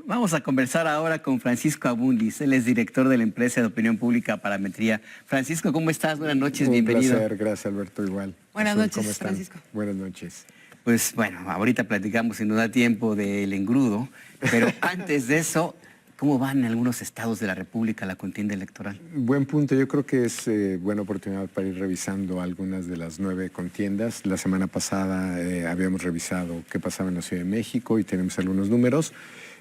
Vamos a conversar ahora con Francisco Abundis. Él es director de la empresa de opinión pública Parametría. Francisco, ¿cómo estás? Buenas noches, bienvenido. Un placer, gracias Alberto, igual. Buenas Azul, noches, ¿cómo están? Francisco. Buenas noches. Pues bueno, ahorita platicamos si nos da tiempo del engrudo, pero antes de eso, ¿cómo van en algunos estados de la República la contienda electoral? Buen punto, yo creo que es buena oportunidad para ir revisando algunas de las 9 contiendas. La semana pasada habíamos revisado qué pasaba en la Ciudad de México y tenemos algunos números.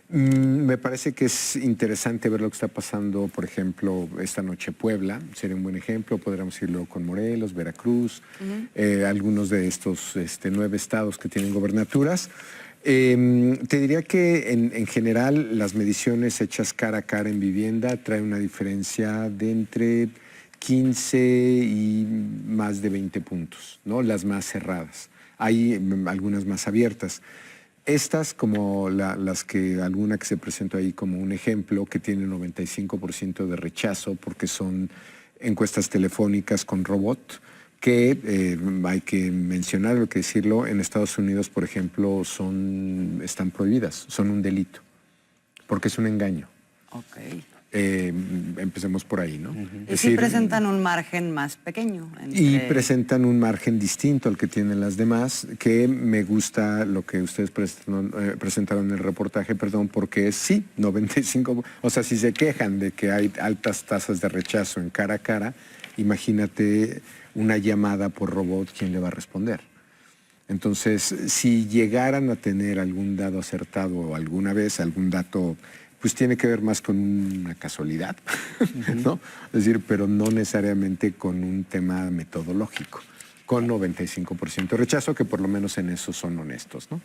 Me parece que es interesante ver lo que está pasando, por ejemplo, esta noche Puebla, sería un buen ejemplo. Podríamos irlo con Morelos, Veracruz, algunos de estos 9 estados que tienen gobernaturas. Te diría que en general las mediciones hechas cara a cara en vivienda traen una diferencia de entre 15 y más de 20 puntos, ¿no? Las más cerradas. Hay algunas más abiertas. Estas, como alguna que se presentó ahí como un ejemplo, que tiene 95% de rechazo porque son encuestas telefónicas con robot, que hay que mencionarlo, hay que decirlo, en Estados Unidos, por ejemplo, están prohibidas, son un delito, porque es un engaño. Ok. Empecemos por ahí, ¿no? Y sí presentan un margen más pequeño. Y presentan un margen distinto al que tienen las demás, que me gusta lo que ustedes presentaron en el reportaje, perdón, porque es sí, 95, o sea, si se quejan de que hay altas tasas de rechazo en cara a cara, imagínate una llamada por robot, ¿quién le va a responder? Entonces, si llegaran a tener algún dado acertado o alguna vez algún dato, pues tiene que ver más con una casualidad, ¿no? Es decir, pero no necesariamente con un tema metodológico, con 95% de rechazo, que por lo menos en eso son honestos, ¿no?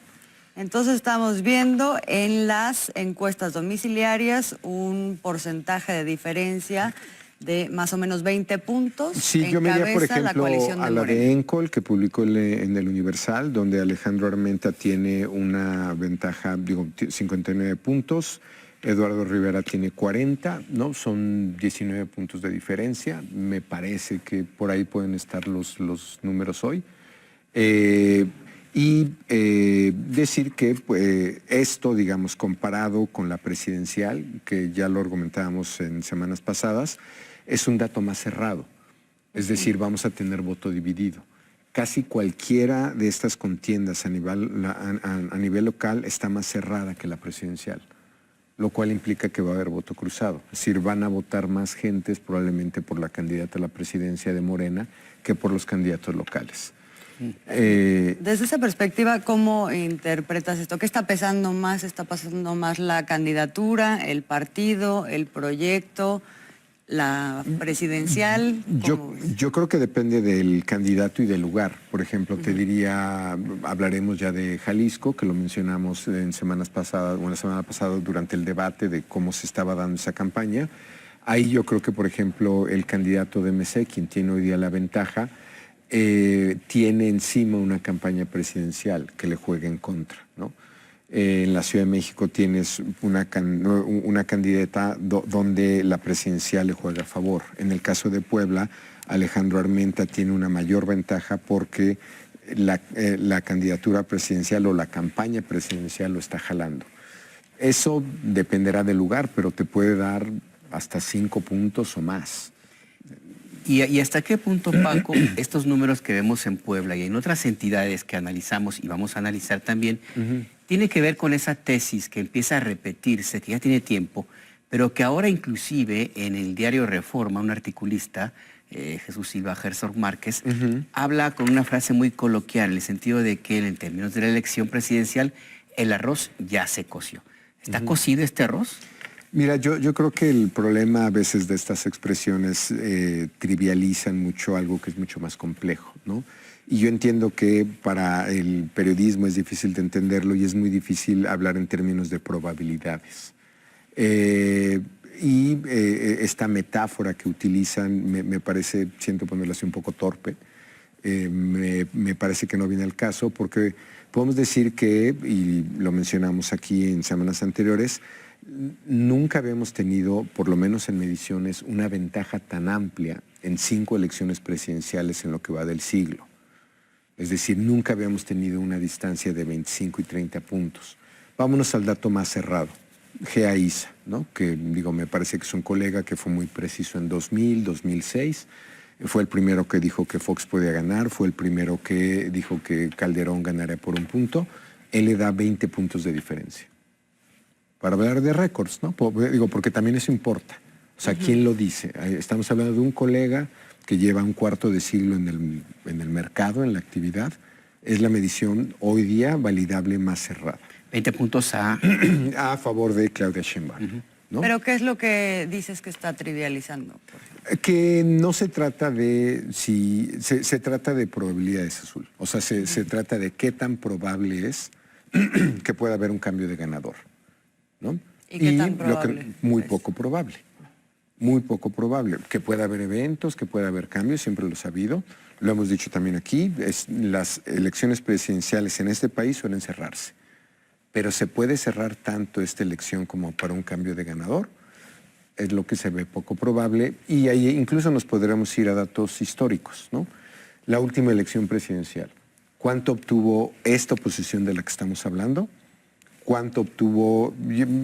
Entonces estamos viendo en las encuestas domiciliarias un porcentaje de diferencia de más o menos 20 puntos. Sí, yo me iría, por ejemplo, a la de Encol, que publicó en el Universal, donde Alejandro Armenta tiene una ventaja, 59 puntos, Eduardo Rivera tiene 40, ¿no? Son 19 puntos de diferencia. Me parece que por ahí pueden estar los números hoy. Decir que esto, digamos, comparado con la presidencial, que ya lo argumentábamos en semanas pasadas, es un dato más cerrado. Es decir, vamos a tener voto dividido. Casi cualquiera de estas contiendas a nivel local está más cerrada que la presidencial, lo cual implica que va a haber voto cruzado. Es decir, van a votar más gentes probablemente por la candidata a la presidencia de Morena que por los candidatos locales. Desde esa perspectiva, ¿cómo interpretas esto? ¿Qué está pesando más? ¿Está pasando más la candidatura, el partido, el proyecto, la presidencial? Yo creo que depende del candidato y del lugar. Por ejemplo, te diría, hablaremos ya de Jalisco, que lo mencionamos en semanas pasadas, o la semana pasada durante el debate de cómo se estaba dando esa campaña. Ahí yo creo que, por ejemplo, el candidato de MC, quien tiene hoy día la ventaja, tiene encima una campaña presidencial que le juega en contra, ¿no? En la Ciudad de México tienes una candidata donde la presidencial le juega a favor. En el caso de Puebla, Alejandro Armenta tiene una mayor ventaja porque la candidatura presidencial o la campaña presidencial lo está jalando. Eso dependerá del lugar, pero te puede dar hasta 5 puntos o más. ¿Y hasta qué punto, Paco, estos números que vemos en Puebla y en otras entidades que analizamos y vamos a analizar también, tiene que ver con esa tesis que empieza a repetirse, que ya tiene tiempo, pero que ahora inclusive en el diario Reforma, un articulista, Jesús Silva Herzog Márquez, habla con una frase muy coloquial, en el sentido de que en términos de la elección presidencial, el arroz ya se coció. ¿Está cocido este arroz? Mira, yo creo que el problema a veces de estas expresiones trivializan mucho algo que es mucho más complejo, ¿no? Y yo entiendo que para el periodismo es difícil de entenderlo y es muy difícil hablar en términos de probabilidades. Esta metáfora que utilizan me parece, siento ponerla así un poco torpe, me parece que no viene al caso porque podemos decir que, y lo mencionamos aquí en semanas anteriores, nunca habíamos tenido, por lo menos en mediciones, una ventaja tan amplia en 5 elecciones presidenciales en lo que va del siglo. Es decir, nunca habíamos tenido una distancia de 25 y 30 puntos. Vámonos al dato más cerrado. GAISA, ¿no? Que digo, me parece que es un colega que fue muy preciso en 2000, 2006. Fue el primero que dijo que Fox podía ganar, fue el primero que dijo que Calderón ganaría por un punto. Él le da 20 puntos de diferencia. Para hablar de récords, ¿no? Digo, porque también eso importa. O sea, ¿quién lo dice? Estamos hablando de un colega que lleva un cuarto de siglo en el mercado, en la actividad. Es la medición hoy día validable más cerrada. 20 puntos a favor de Claudia Sheinbaum. ¿No? ¿Pero qué es lo que dices que está trivializando? Que no se trata de si se trata de probabilidades, Azul. O sea, se trata de qué tan probable es que pueda haber un cambio de ganador, ¿no? ¿Y qué tan probable? Muy poco probable. Muy poco probable. Que pueda haber eventos, que pueda haber cambios, siempre lo he sabido. Lo hemos dicho también aquí. Las elecciones presidenciales en este país suelen cerrarse. Pero ¿se puede cerrar tanto esta elección como para un cambio de ganador? Es lo que se ve poco probable. Y ahí incluso nos podríamos ir a datos históricos, ¿no? La última elección presidencial. ¿Cuánto obtuvo esta oposición de la que estamos hablando? ¿Cuánto obtuvo,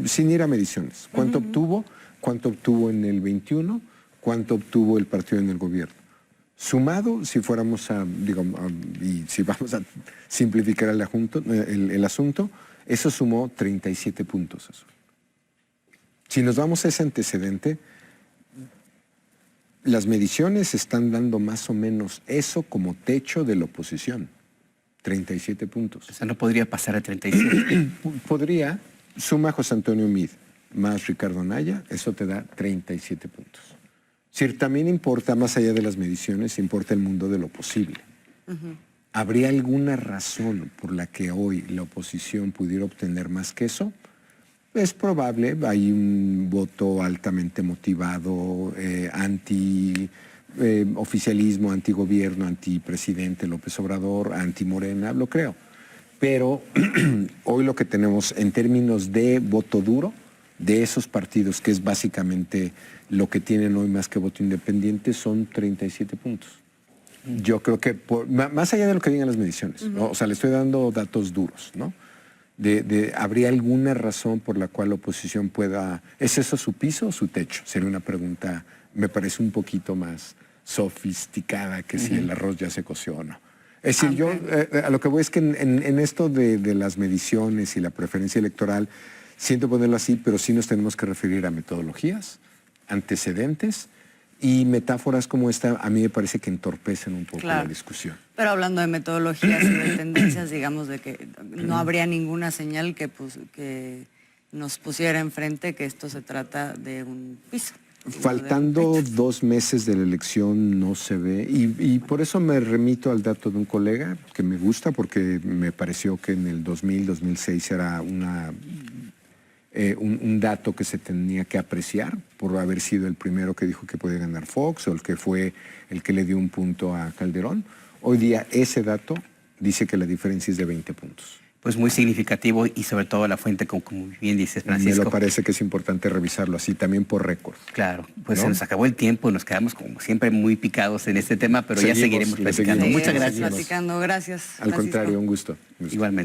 sin ir a mediciones, cuánto obtuvo? ¿Cuánto obtuvo en el 21? ¿Cuánto obtuvo el partido en el gobierno? Sumado, si fuéramos y si vamos a simplificar el asunto, eso sumó 37 puntos. Si nos vamos a ese antecedente, las mediciones están dando más o menos eso como techo de la oposición. 37 puntos. O sea, no podría pasar a 37. Podría, suma José Antonio Meade más Ricardo Anaya, eso te da 37 puntos. Es decir, también importa, más allá de las mediciones, importa el mundo de lo posible. ¿Habría alguna razón por la que hoy la oposición pudiera obtener más que eso? Es probable, hay un voto altamente motivado, anti-oficialismo, antigobierno, antipresidente López Obrador, anti-Morena, lo creo. Pero hoy lo que tenemos en términos de voto duro, de esos partidos, que es básicamente lo que tienen hoy más que voto independiente, son 37 puntos. Yo creo que, más allá de lo que digan las mediciones, ¿no? O sea, le estoy dando datos duros, ¿no? ¿Habría alguna razón por la cual la oposición pueda... ¿Es eso su piso o su techo? Sería una pregunta, me parece un poquito más sofisticada que si el arroz ya se coció o no. Es decir, yo a lo que voy es que en esto de las mediciones y la preferencia electoral, siento ponerlo así, pero sí nos tenemos que referir a metodologías, antecedentes y metáforas como esta. A mí me parece que entorpecen un poco la discusión. Pero hablando de metodologías y de tendencias, digamos, de que no habría ninguna señal que nos pusiera enfrente que esto se trata de un piso. Faltando 2 meses de la elección no se ve, y por eso me remito al dato de un colega que me gusta, porque me pareció que en el 2000, 2006 era un dato que se tenía que apreciar por haber sido el primero que dijo que podía ganar Fox o el que fue el que le dio un punto a Calderón. Hoy día ese dato dice que la diferencia es de 20 puntos. Pues muy significativo y sobre todo la fuente, como bien dices, Francisco. Me lo parece que es importante revisarlo así, también por récord. Claro, pues ¿no? Se nos acabó el tiempo, nos quedamos como siempre muy picados en este tema, pero ya seguiremos platicando. Seguimos Muchas gracias. platicando, gracias. Al contrario, un gusto. Igualmente.